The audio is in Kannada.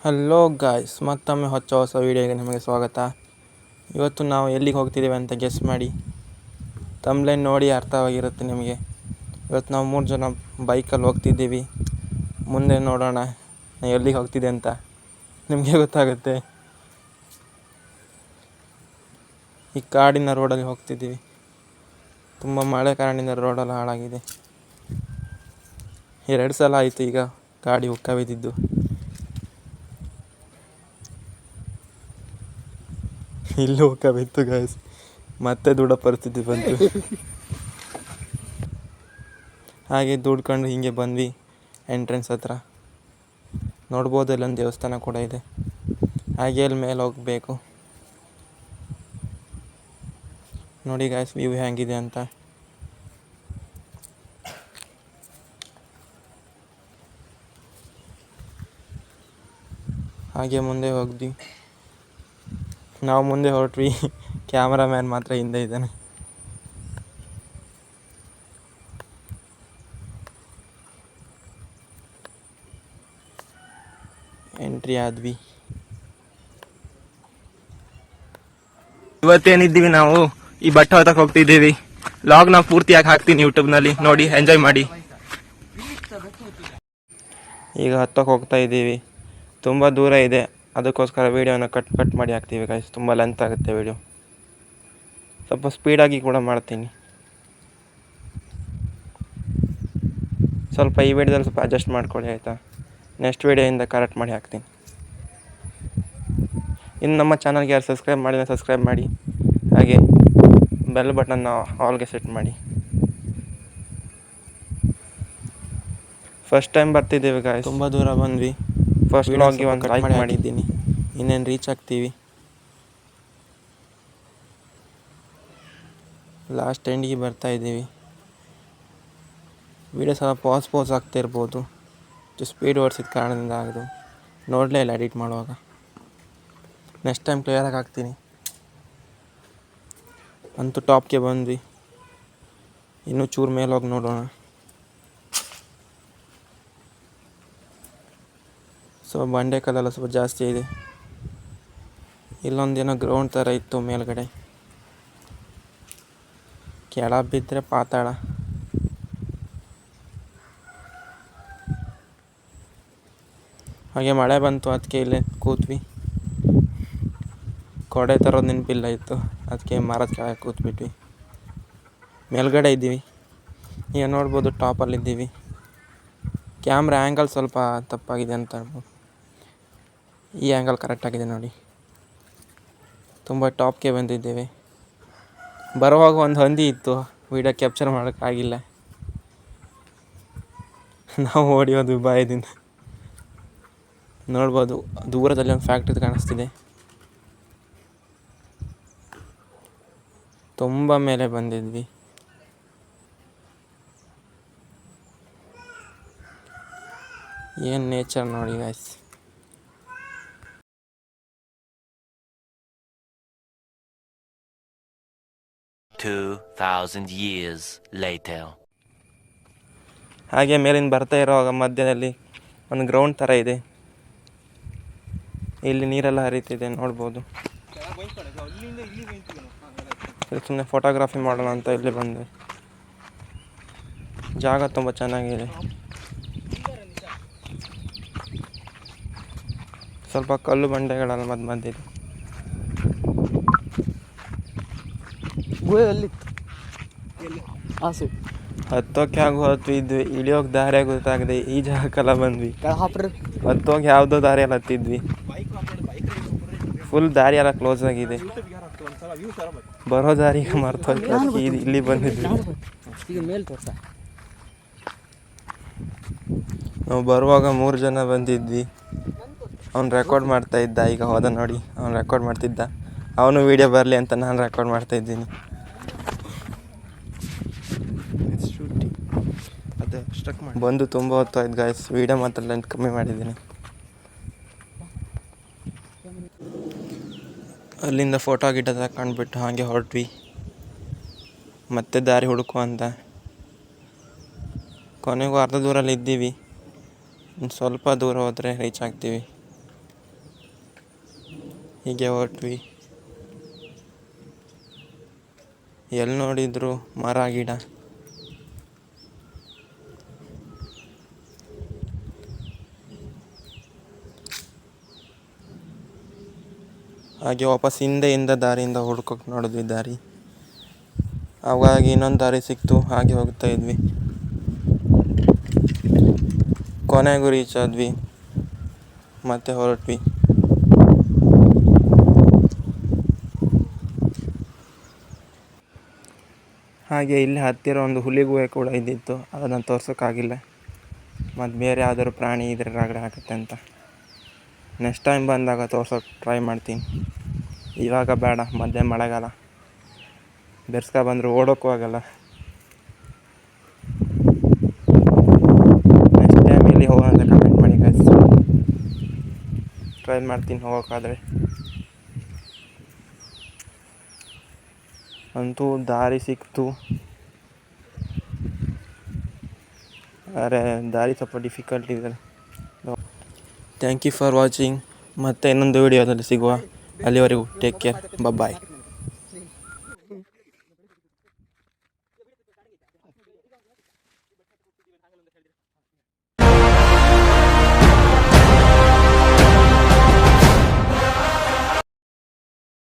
ಹಲೋ ಗಾಯ್ಸ್, ಮತ್ತೊಮ್ಮೆ ಹೊಸ ವೀಡಿಯೋಗೆ ನಿಮಗೆ ಸ್ವಾಗತ. ಇವತ್ತು ನಾವು ಎಲ್ಲಿಗೆ ಹೋಗ್ತಿದ್ದೀವಿ ಅಂತ ಗೆಸ್ ಮಾಡಿ. ತಮ್ಲೈನ್ ನೋಡಿ ಅರ್ಥವಾಗಿರುತ್ತೆ ನಿಮಗೆ. ಇವತ್ತು ನಾವು 3 ಜನ ಬೈಕಲ್ಲಿ ಹೋಗ್ತಿದ್ದೀವಿ. ಮುಂದೆ ನೋಡೋಣ ಎಲ್ಲಿಗೆ ಹೋಗ್ತಿದೆ ಅಂತ ನಿಮಗೆ ಗೊತ್ತಾಗುತ್ತೆ. ಈ ಕಾಡಿನ ರೋಡಲ್ಲಿ ಹೋಗ್ತಿದ್ದೀವಿ. ತುಂಬ ಮಳೆ ಕಾರಣದಿಂದ ರೋಡೆಲ್ಲ ಹಾಳಾಗಿದೆ. 2 ಸಲ ಆಯಿತು ಈಗ ಗಾಡಿ ಉಕ್ಕ ಬಿದ್ದಿದ್ದು. ಇಲ್ಲಿ ಉಕ್ಕ ಬಿತ್ತು ಗಾಯ್ಸ್, ಮತ್ತೆ ದುಡ್ಡೋ ಪರಿಸ್ಥಿತಿ ಬಂತು. ಹಾಗೆ ದುಡ್ಕೊಂಡು ಹೀಗೆ ಬಂದ್ವಿ ಎಂಟ್ರೆನ್ಸ್ ಹತ್ರ. ನೋಡ್ಬೋದು ಇಲ್ಲೊಂದು ದೇವಸ್ಥಾನ ಕೂಡ ಇದೆ. ಹಾಗೆ ಅಲ್ಲಿ ಮೇಲೆ ಹೋಗಬೇಕು. ನೋಡಿ ಗಾಯ್ಸ್, ವ್ಯೂ ಹೇಗಿದೆ ಅಂತ. ಹಾಗೆ ಮುಂದೆ ಹೋದ್ವಿ. ನಾವು ಮುಂದೆ ಹೊರಟ್ವಿ, ಕ್ಯಾಮರಾಮ್ಯಾನ್ ಮಾತ್ರ ಹಿಂದೆ ಇದ್ದಾನೆ. ಎಂಟ್ರಿ ಆದ್ವಿ. ಇವತ್ತೇನಿದ್ದೀವಿ ನಾವು ಈ ಬಟ್ಟೆ ಹೊತ್ತಕ್ಕೆ ಹೋಗ್ತಿದ್ದೀವಿ. ಲಾಗ್ ನಾವು ಪೂರ್ತಿಯಾಗಿ ಹಾಕ್ತೀನಿ ಯೂಟ್ಯೂಬ್ನಲ್ಲಿ, ನೋಡಿ ಎಂಜಾಯ್ ಮಾಡಿ. ಈಗ ಹತ್ತಕ್ಕೆ ಹೋಗ್ತಾ ಇದ್ದೀವಿ. ತುಂಬ ದೂರ ಇದೆ, ಅದಕ್ಕೋಸ್ಕರ ವೀಡಿಯೋನ ಕಟ್ ಮಾಡಿ ಹಾಕ್ತೀವಿ ಗಾಯ್ಸ್. ತುಂಬ ಲೆಂತ್ ಆಗುತ್ತೆ ವೀಡಿಯೋ. ಸ್ವಲ್ಪ ಸ್ಪೀಡಾಗಿ ಕೂಡ ಮಾಡ್ತೀನಿ. ಸ್ವಲ್ಪ ಈ ವಿಡಿಯೋದಲ್ಲಿ ಸ್ವಲ್ಪ ಅಡ್ಜಸ್ಟ್ ಮಾಡ್ಕೊಳ್ಳಿ ಆಯಿತಾ. ನೆಕ್ಸ್ಟ್ ವೀಡಿಯೋಯಿಂದ ಕರೆಕ್ಟ್ ಮಾಡಿ ಹಾಕ್ತೀನಿ. ಇನ್ನು ನಮ್ಮ ಚಾನಲ್ಗೆ ಯಾರು ಸಬ್ಸ್ಕ್ರೈಬ್ ಮಾಡಿದ್ರೆ ಸಬ್ಸ್ಕ್ರೈಬ್ ಮಾಡಿ. ಹಾಗೆ ಬೆಲ್ ಬಟನ್ನ ಆಲ್ಗೆ ಸೆಟ್ ಮಾಡಿ. ಫಸ್ಟ್ ಟೈಮ್ ಬರ್ತಿದ್ದೇವೆ ಗಾಯ್ಸ್, ತುಂಬ ದೂರ ಬಂದ್ವಿ. ಫಸ್ಟ್ ವ್ಲಾಗ್ಗೆ ಒಂದು ಲೈಕ್ ಮಾಡಿದ್ದೀನಿ. ಇನ್ನೇನು ರೀಚ್ ಆಗ್ತೀವಿ. ಲಾಸ್ಟ್ ಎಂಡಿಗೆ ಬರ್ತಾ ಇದ್ದೀವಿ. ವೀಡಿಯೋ ಸ್ವಲ್ಪ ಪಾಸ್ ಆಗ್ತಾ ಇರ್ಬೋದು. ಸ್ಪೀಡ್ ಓಡಿಸಿದ ಕಾರಣದಿಂದ ಆಗೋದು, ನೋಡಲೇ ಇಲ್ಲ ಎಡಿಟ್ ಮಾಡುವಾಗ. ನೆಕ್ಸ್ಟ್ ಟೈಮ್ ಕ್ಲಿಯರಾಗಿ ಹಾಕ್ತೀನಿ. ಅಂತೂ ಟಾಪ್ಗೆ ಬಂದ್ವಿ. ಇನ್ನೂ ಚೂರು ಮೇಲೆ ಹೋಗಿ ನೋಡೋಣ. ಸೊ ಬಂಡೆಕಲ್ಲೆಲ್ಲ ಸ್ವಲ್ಪ ಜಾಸ್ತಿ ಇದೆ. ಇಲ್ಲೊಂದೇನೋ ಗ್ರೌಂಡ್ ಥರ ಇತ್ತು ಮೇಲ್ಗಡೆ. ಕೆಳ ಬಿದ್ದರೆ ಪಾತಾಳ. ಹಾಗೆ ಮಳೆ ಬಂತು, ಅದಕ್ಕೆ ಇಲ್ಲೇ ಕೂತ್ವಿ. ಕೊಡೆ ತರೋದು ನೆನಪಿಲ್ಲ ಇತ್ತು, ಅದಕ್ಕೆ ಮರದ ಕೆಳಗೆ ಕೂತ್ಬಿಟ್ವಿ. ಮೇಲ್ಗಡೆ ಇದ್ದೀವಿ. ಈಗ ನೋಡ್ಬೋದು ಟಾಪಲ್ಲಿದ್ದೀವಿ. ಕ್ಯಾಮ್ರಾ ಆ್ಯಂಗಲ್ ಸ್ವಲ್ಪ ತಪ್ಪಾಗಿದೆ ಅಂತ ಹೇಳ್ಬೋದು. ಈ ಆ್ಯಂಗಲ್ ಕರೆಕ್ಟಾಗಿದೆ ನೋಡಿ. ತುಂಬ ಟಾಪ್ಗೆ ಬಂದಿದ್ದೇವೆ. ಬರುವಾಗ ಒಂದು ಹಂದಿ ಇತ್ತು, ವೀಡಿಯೋ ಕ್ಯಾಪ್ಚರ್ ಮಾಡೋಕ್ಕಾಗಿಲ್ಲ. ನಾವು ಓಡಿ ಹೋದ್ವಿ ಭಯದಿಂದ. ನೋಡ್ಬೋದು ದೂರದಲ್ಲಿ ಒಂದು ಫ್ಯಾಕ್ಟ್ರಿ ಕಾಣಿಸ್ತಿದೆ. ತುಂಬ ಮೇಲೆ ಬಂದಿದ್ವಿ. ಏನು ನೇಚರ್ ನೋಡಿ ಗಾಯ್ಸ್. years later. ಹಾಗೆ ಮೇಲಿಂದ ಬರ್ತಾ ಇರೋವಾಗ ಮಧ್ಯದಲ್ಲಿ ಒಂದು ಗ್ರೌಂಡ್ ಥರ ಇದೆ. ಇಲ್ಲಿ ನೀರೆಲ್ಲ ಹರಿತಿದೆ ನೋಡ್ಬೋದು. ಸುಮ್ಮನೆ ಫೋಟೋಗ್ರಫಿ ಮಾಡೋಣ ಅಂತ ಇಲ್ಲಿ ಬಂದೆ. ಜಾಗ ತುಂಬ ಚೆನ್ನಾಗಿದೆ. ಸ್ವಲ್ಪ ಕಲ್ಲು ಬಂಡೆಗಳೆಲ್ಲ ಮಧ್ಯೆ ಇದೆ. ಹತ್ತೋಕೆ ಹೋಗ್ತಿದ್ವಿ, ಇಳಿಯೋಕೆ ದಾರಿ ಗೊತ್ತಾಗದೆ ಈ ಜಾಗಕ್ಕೆಲ್ಲ ಬಂದ್ವಿ. ಹತ್ತೋಗಿ ಯಾವುದೋ ದಾರಿಯಲ್ಲಿ ಹತ್ತಿದ್ವಿ. ಫುಲ್ ದಾರಿ ಎಲ್ಲ ಕ್ಲೋಸ್ ಆಗಿದೆ. ಬರೋ ದಾರಿಗೆ ಮರ್ತೋಗಿ ಇಲ್ಲಿ ಬಂದಿದ್ವಿ. ನಾವು ಬರುವಾಗ 3 ಜನ ಬಂದಿದ್ವಿ. ಅವ್ನು ರೆಕಾರ್ಡ್ ಮಾಡ್ತಾ ಇದ್ದ, ಈಗ ಹೋದ ನೋಡಿ. ಅವ್ನು ರೆಕಾರ್ಡ್ ಮಾಡ್ತಿದ್ದ. ಅವನು ವೀಡಿಯೋ ಬರಲಿ ಅಂತ ನಾನು ರೆಕಾರ್ಡ್ ಮಾಡ್ತಾ ಇದ್ದೀನಿ. ಬಂದು ತುಂಬ ಹೊತ್ತಾಯ್ತು ಗಾಯ್ಸ್. ವೀಡಿಯೋ ಮಾತ್ರ ಲೆಂತ್ ಕಮ್ಮಿ ಮಾಡಿದ್ದೀನಿ. ಅಲ್ಲಿಂದ ಫೋಟೋ ಗಿಡ ತಗೊಂಡ್ಬಿಟ್ಟು ಹಾಗೆ ಹೊರಟ್ವಿ. ಮತ್ತೆ ದಾರಿ ಹುಡುಕುವ ಅಂತ. ಕೊನೆಗೂ ಅರ್ಧ ದೂರಲ್ಲಿ ಇದ್ದೀವಿ. ಸ್ವಲ್ಪ ದೂರ ಹೋದರೆ ರೀಚ್ ಆಗ್ತೀವಿ. ಹೀಗೆ ಹೊರಟ್ವಿ. ಎಲ್ಲಿ ನೋಡಿದ್ರು ಮರ ಗಿಡ. ಹಾಗೆ ವಾಪಸ್ ಹಿಂದೆಯಿಂದ ದಾರಿಯಿಂದ ಹುಡ್ಕೋಕೆ ನೋಡಿದ್ವಿ ದಾರಿ. ಅವಾಗ ಇನ್ನೊಂದು ದಾರಿ ಸಿಕ್ತು, ಹಾಗೆ ಹೋಗ್ತಾ ಇದ್ವಿ. ಕೊನೆಗೂ ರೀಚ್ ಆದ್ವಿ, ಮತ್ತೆ ಹೊರಟ್ವಿ. ಹಾಗೆ ಇಲ್ಲಿ ಹತ್ತಿರ ಒಂದು ಹುಲಿ ಗುಹೆ ಕೂಡ ಇದ್ದಿತ್ತು, ಅದನ್ನು ತೋರ್ಸೋಕ್ಕಾಗಿಲ್ಲ. ಮತ್ತು ಬೇರೆ ಯಾವ್ದಾದ್ರು ಪ್ರಾಣಿ ಇದ್ರೆ ರಗಡೆ ಆಗುತ್ತೆ ಅಂತ. ನೆಕ್ಸ್ಟ್ ಟೈಮ್ ಬಂದಾಗ ತೋರ್ಸೋಕೆ ಟ್ರೈ ಮಾಡ್ತೀನಿ. ಇವಾಗ ಬೇಡ, ಮಧ್ಯೆ ಮಳೆಗಾಲ, ಬೆರ್ಸ್ಕ ಬಂದರೂ ಓಡೋಕ್ಕೂ ಆಗಲ್ಲ. ನೆಕ್ಸ್ಟ್ ಟೈಮ್ ಇಲ್ಲಿ ಹೋಗೋಣ ಅಂತ ಕಮೆಂಟ್ ಮಾಡಿ ಗೈಸ್. ಟ್ರೈ ಮಾಡ್ತೀನಿ ಹೋಗೋಕ್ಕಾದ್ರೆ. ಅಂತೂ ದಾರಿ ಸಿಕ್ತು. ಆದರೆ ದಾರಿ ಸ್ವಲ್ಪ ಡಿಫಿಕಲ್ಟ್ ಇದೆ. Thank you for watching. ಮತ್ತೆ ಇನ್ನೊಂದು ವಿಡಿಯೋದಲ್ಲಿ ಸಿಗುವ. ಅಲ್ಲಿವರೆಗೂ ಟೇಕ್ ಕೇರ್, ಬಾಯ್.